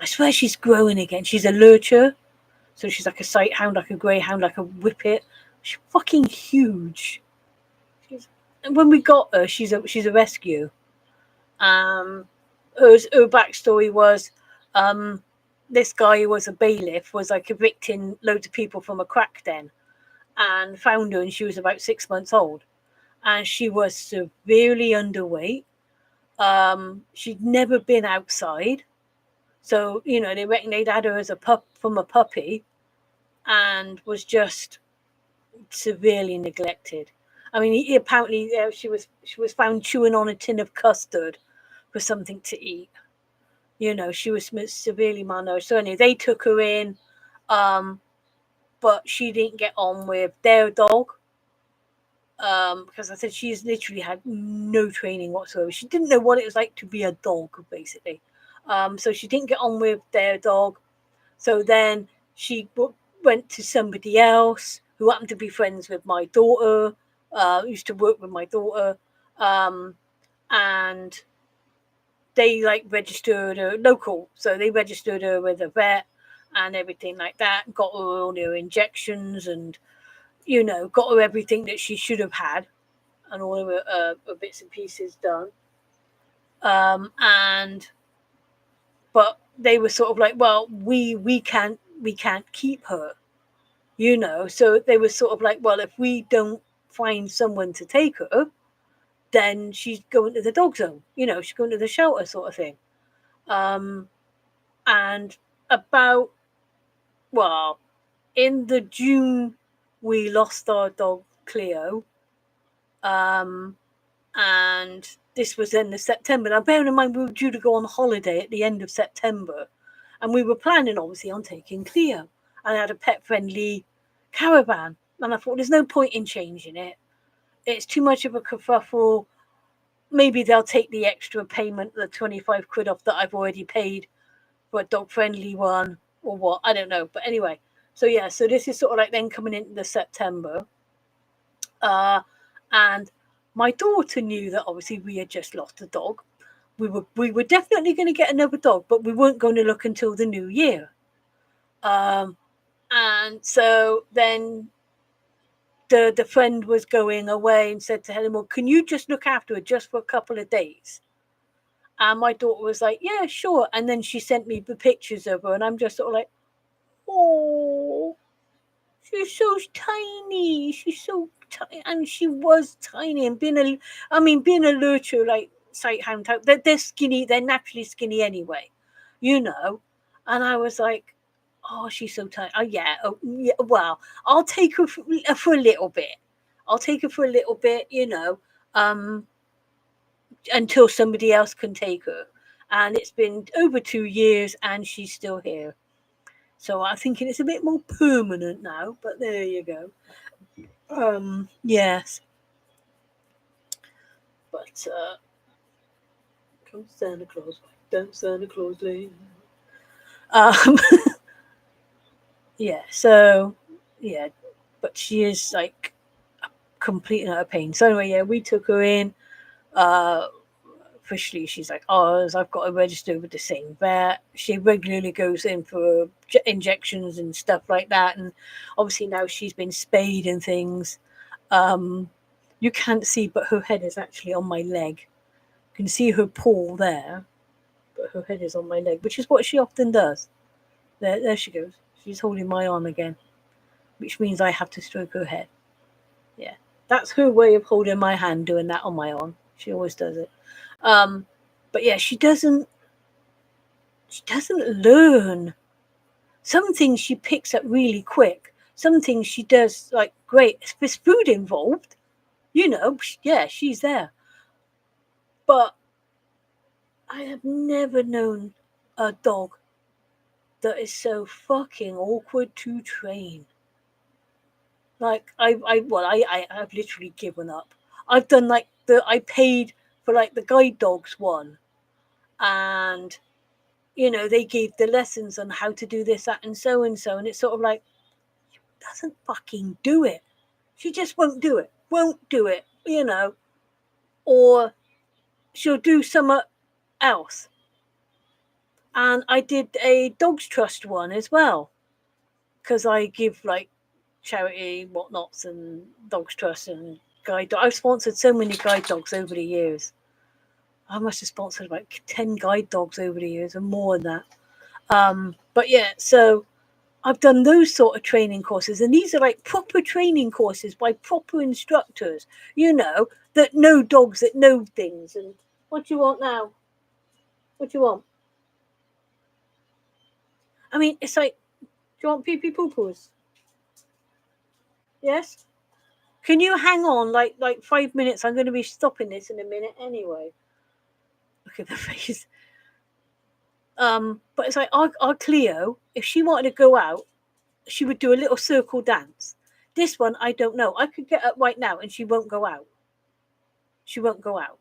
Speaker 1: I swear she's growing again. She's a lurcher. So she's like a sight hound, like a greyhound, like a whippet. She's fucking huge. And when we got her, she's a rescue. Um, her backstory was, um, this guy who was a bailiff was like evicting loads of people from a crack den, and found her, and she was about 6 months old, and she was severely underweight. She'd never been outside, so they reckon they'd had her as a pup from a puppy, and was just severely neglected. I mean, apparently she was found chewing on a tin of custard for something to eat. She was severely malnourished. So anyway, they took her in, um, but she didn't get on with their dog. Because I said she's literally had no training whatsoever. She didn't know what it was like to be a dog, basically. So she didn't get on with their dog. So then she went to somebody else who happened to be friends with my daughter, used to work with my daughter, and they like registered her local. So they registered her with a vet and everything like that, got her all her injections and, got her everything that she should have had and all of her bits and pieces done. And but they were sort of like, well, we can't keep her, So they were sort of like, well, if we don't find someone to take her, then she's going to the dog zone, she's going to the shelter sort of thing. Um, and about well, in the June we lost our dog Cleo. Um, and this was in the September. Now, bearing in mind, we were due to go on holiday at the end of September, and we were planning, obviously, on taking Cleo. And I had a pet-friendly caravan, and I thought there's no point in changing it. It's too much of a kerfuffle. Maybe they'll take the extra payment, the 25 quid off that I've already paid for a dog-friendly one, or what, I don't know. But anyway, so yeah, so this is sort of like then coming into the September. And my daughter knew that obviously we had just lost a dog. We were definitely going to get another dog, but we weren't going to look until the new year. And so then the friend was going away and said to Helen, well, can you just look after her just for a couple of days? And my daughter was like, yeah, sure. And then she sent me the pictures of her, and I'm just sort of like, oh, she's so tiny. She's so tiny, and she was tiny. And being a lurcher like sight hound type, they're skinny. They're naturally skinny anyway, And I was like, oh, she's so tiny. Oh yeah. Well, I'll take her for a little bit. I'll take her for a little bit, until somebody else can take her. And it's been over 2 years, and she's still here. So I'm thinking it's a bit more permanent now, but there you go. Yes. But comes Santa Claus. down Santa Claus Lane. Um, yeah, so, yeah, but she is like a complete and utter pain. So anyway, yeah, we took her in. Officially, she's like ours. I've got to register with the same vet. She regularly goes in for injections and stuff like that. And obviously now she's been spayed and things. You can't see, but her head is actually on my leg. You can see her paw there, but her head is on my leg, which is what she often does. There she goes. She's holding my arm again, which means I have to stroke her head. Yeah, that's her way of holding my hand, doing that on my arm. She always does it. Um, but yeah, she doesn't learn. Some things she picks up really quick. Some things she does like great. If there's food involved, yeah, she's there. But I have never known a dog that is so fucking awkward to train. Like I've literally given up. I've done like I paid for like the guide dogs one, and they gave the lessons on how to do this, that, and so, and it's sort of like, doesn't fucking do it. She just won't do it. Won't do it, or she'll do something else. And I did a Dogs Trust one as well, because I give like charity whatnots and Dogs Trust and guide dogs. I've sponsored so many guide dogs over the years. I must have sponsored about 10 guide dogs over the years and more than that. But yeah, so I've done those sort of training courses, and these are like proper training courses by proper instructors, that know dogs, that know things. And what do you want now? What do you want? I mean, it's like, do you want pee pee poo poos? Yes? Can you hang on like 5 minutes? I'm going to be stopping this in a minute anyway. Look at the face. But it's like our Cleo, if she wanted to go out, she would do a little circle dance. This one, I don't know. I could get up right now and she won't go out. She won't go out.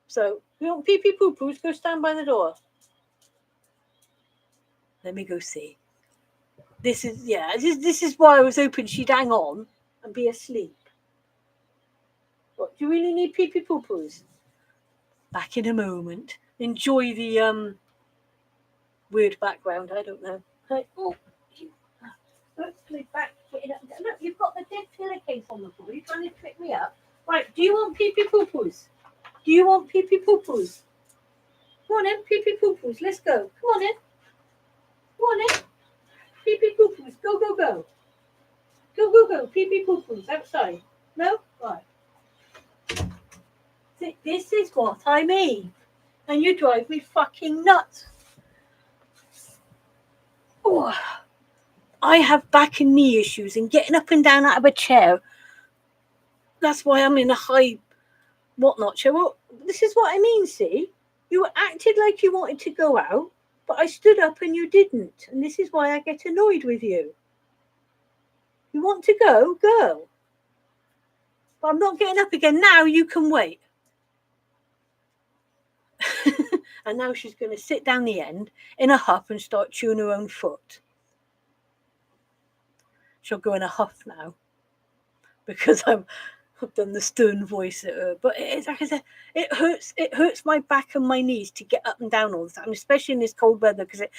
Speaker 1: So, you want pee pee poo poos? Go stand by the door. Let me go see. This is why I was hoping she'd hang on and be asleep. What, do you really need pee pee poo poos? Back in a moment. Enjoy the weird background. I don't know. Like, oh, back. Look, you've got the dead pillowcase on the floor. You're trying to trick me up. Right, do you want pee pee poo poos? Do you want pee pee poo poos? Come on in, pee pee poo poos. Let's go. Come on in. Come on in. Pee pee poo poos. Go, go, go. Go, go, go. Pee pee poo poos. Outside. No? Right. This is what I mean. And you drive me fucking nuts. Oh, I have back and knee issues, and getting up and down out of a chair. That's why I'm in a high whatnot chair. Well, this is what I mean, see? You acted like you wanted to go out, but I stood up and you didn't. And this is why I get annoyed with you. You want to go? Go. But I'm not getting up again. Now you can wait. And now she's going to sit down the end in a huff and start chewing her own foot. She'll go in a huff now because I've done the stern voice at her. But it's like I said, it hurts my back and my knees to get up and down all the time, especially in this cold weather, because it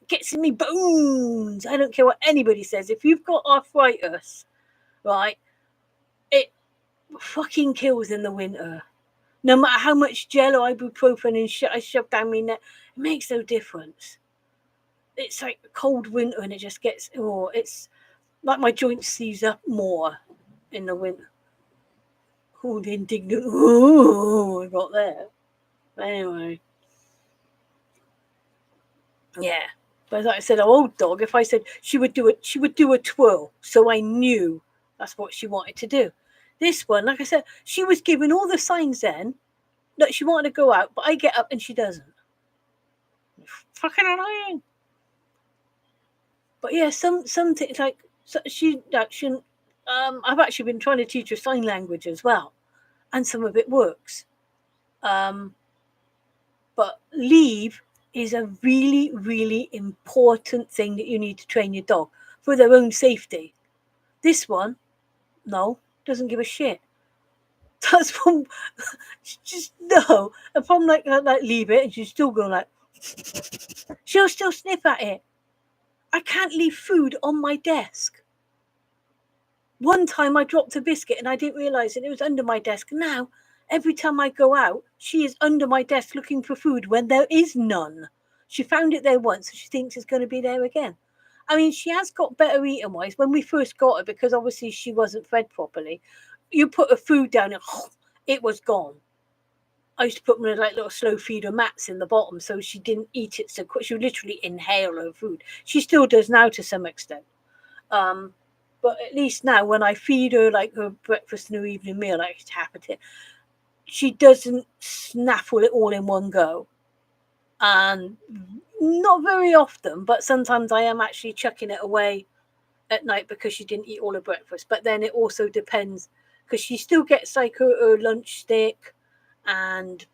Speaker 1: gets in me bones. I don't care what anybody says. If you've got arthritis, right, it fucking kills in the winter. No matter how much Jello, ibuprofen and shit I shove down my neck, it makes no difference. It's like a cold winter and it just gets, it's like my joints seize up more in the winter. Oh, the indignant, I got there. But anyway. Yeah. But like I said, our old dog, if I said she would do a twirl. So I knew that's what she wanted to do. This one, like I said, she was giving all the signs then that she wanted to go out, but I get up and she doesn't. Fucking annoying. But yeah, some things like she shouldn't. I've actually been trying to teach her sign language as well, and some of it works. But leave is a really, really important thing that you need to train your dog for their own safety. This one, no, doesn't give a shit. That's from just no. If I'm like leave it, and she's still going like, she'll still sniff at it. I can't leave food on my desk. One time I dropped a biscuit and I didn't realise it was under my desk. Now, every time I go out, she is under my desk looking for food when there is none. She found it there once, so she thinks it's going to be there again. I mean, she has got better eating wise. When we first got her, because obviously she wasn't fed properly, you put her food down and it was gone. I used to put them in like little slow feeder mats in the bottom so she didn't eat it so quick. She would literally inhale her food. She still does now to some extent. But at least now when I feed her like her breakfast and her evening meal, like tap at it, she doesn't snaffle it all in one go. And not very often, but sometimes I am actually chucking it away at night because she didn't eat all her breakfast. But then it also depends because she still gets like her lunch stick and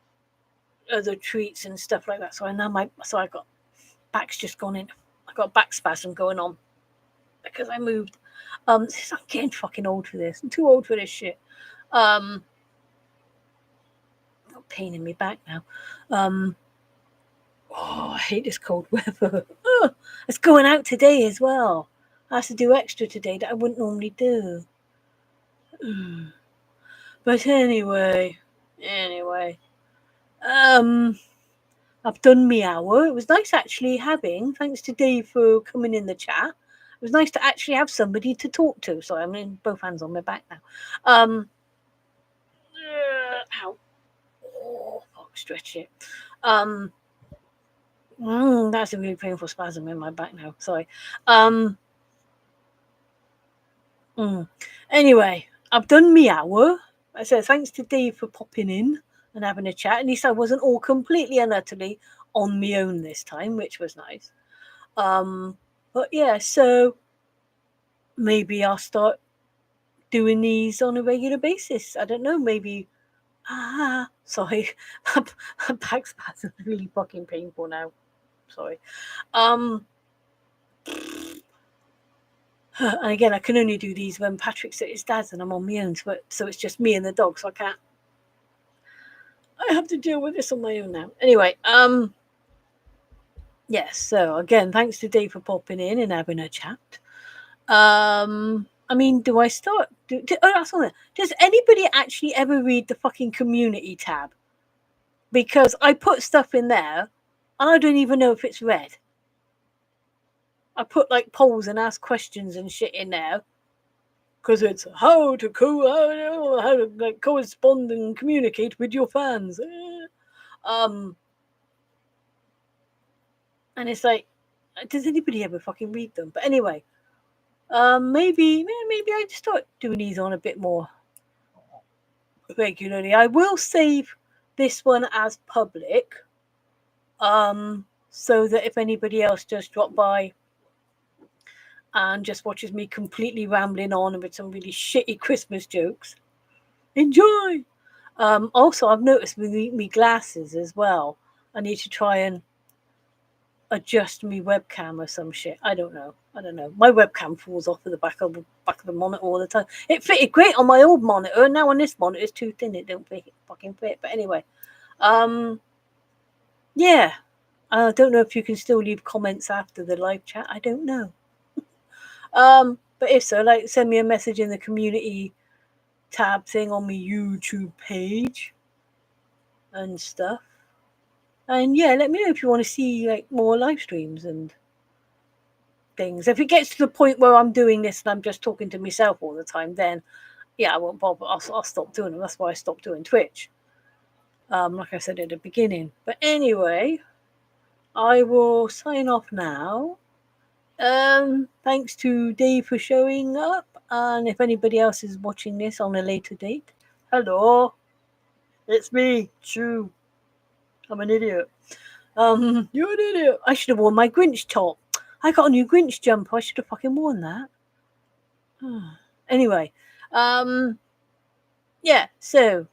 Speaker 1: other treats and stuff like that. So I now I got back's just gone in. I got back spasm going on because I moved. I'm getting fucking old for this. I'm too old for this shit. Got pain in my back now. I hate this cold weather. It's going out today as well. I have to do extra today that I wouldn't normally do. But anyway, I've done me hour. It was nice actually having, thanks to Dave for coming in the chat. It was nice to actually have somebody to talk to. Sorry, I'm in both hands on my back now. Ow. Oh, fuck, stretch it. That's a really painful spasm in my back now. Sorry. Anyway, I've done me hour. I said thanks to Dave for popping in and having a chat. At least I wasn't all completely and utterly on my own this time, which was nice. But yeah, so maybe I'll start doing these on a regular basis. I don't know, maybe. Sorry, my back spasm is really fucking painful now. Sorry. And again, I can only do these when Patrick's at his dad's and I'm on my own, so it's just me and the dog, so I can't. I have to deal with this on my own now. Anyway, yes. So again, thanks to Dave for popping in and having a chat. I mean, do I start? That's on there. Does anybody actually ever read the fucking community tab? Because I put stuff in there, and I don't even know if it's read. I put like polls and ask questions and shit in there, because it's how to like correspond and communicate with your fans. And it's like, does anybody ever fucking read them? But anyway, maybe I just start doing these on a bit more regularly. I will save this one as public, so that if anybody else does drop by and just watches me completely rambling on with some really shitty Christmas jokes, enjoy. Also, I've noticed with me glasses as well. I need to try and adjust me webcam or some shit. I don't know. My webcam falls off of the back of the monitor all the time. It fitted great on my old monitor. Now on this monitor it's too thin. It don't fucking fit. But anyway, yeah. I don't know if you can still leave comments after the live chat. I don't know. But if so, like send me a message in the community tab thing on my YouTube page and stuff. And yeah, let me know if you want to see like more live streams and things. If it gets to the point where I'm doing this and I'm just talking to myself all the time, then yeah, I won't bother. I'll stop doing them. That's why I stopped doing Twitch. Like I said at the beginning. But anyway, I will sign off now. Thanks to Dave for showing up. And if anybody else is watching this on a later date, hello, it's me, Chew. I'm an idiot. You're an idiot. I should have worn my Grinch top. I got a new Grinch jumper. I should have fucking worn that. Anyway, yeah. So,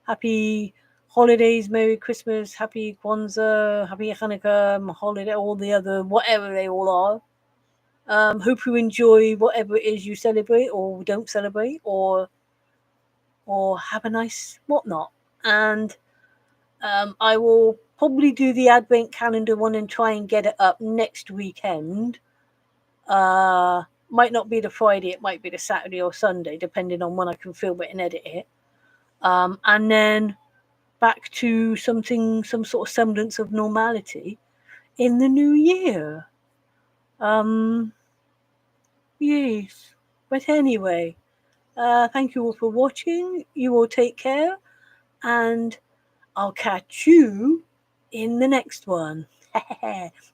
Speaker 1: happy holidays, Merry Christmas, Happy Kwanzaa, Happy Hanukkah, holiday, all the other, whatever they all are. Hope you enjoy whatever it is you celebrate or don't celebrate, or have a nice whatnot. And I will probably do the Advent calendar one and try and get it up next weekend. Might not be the Friday, it might be the Saturday or Sunday, depending on when I can film it and edit it. And then back to some sort of semblance of normality in the new year. Yes. But anyway, thank you all for watching. You all take care, and I'll catch you in the next one.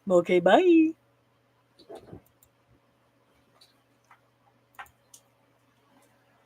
Speaker 1: Okay, bye.